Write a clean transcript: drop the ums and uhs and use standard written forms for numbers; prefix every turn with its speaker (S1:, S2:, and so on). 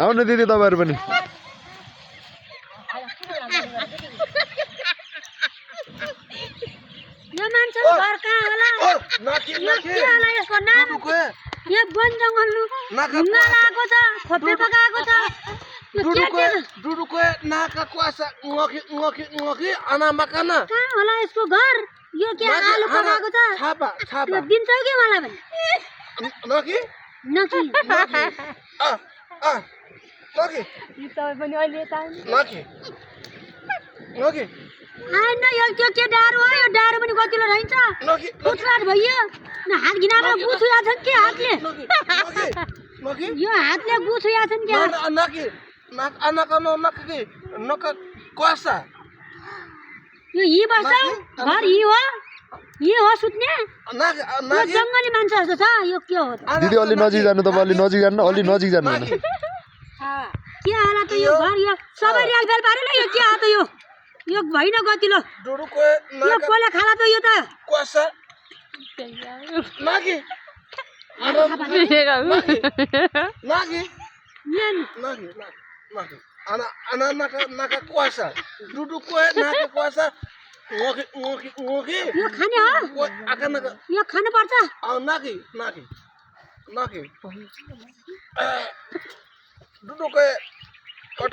S1: आउनु दिदी तपाईहरु पनि
S2: यो मान्छे घर कहाँ होला यो के होला यसको नाम यो वन जंगल ढुङ्गा लागेको छ खोपे पकाएको छ
S3: दुडुको नाका कुवासा ngaki ana makana
S2: कहाँ होला यसको घर यो के आलु पकाएको छ
S3: छापा
S2: यो दिन्छौ के मलाई भने
S3: naki
S2: नकी
S3: naki
S2: यो तपाईँ पनि अहिले यता
S3: naki
S2: आइन यो के डारो हो यो डारो पनि गतिलो रहन्छ
S3: naki
S2: कुचराट भइयो न हात घिनाबाट गुछुया छन् के हातले
S3: naki
S2: यो हातले गुछुया छन् के
S3: naki anaka no naki naka kuasa
S2: यो हि बस्छ घर हि हो सुत्ने
S3: naki
S2: यो जंगली मान्छे जस्तो छ यो के हो
S1: दिदी अलि नजिक जानु त अलि नजिक जानु अलि नजिक जानु हैन
S2: के होला त यो घर यो सबै रेल बेल पारेन यो के हो त यो भइन गतिलो
S3: दुडुको
S2: यो कोले खाला त यो त
S3: kuasa naki naki
S2: main
S3: naki ana naka kuasa duduko naka kuasa ngoki
S2: यो खाने हो
S3: akan naka
S2: यो खानु पर्छ
S3: naki duduko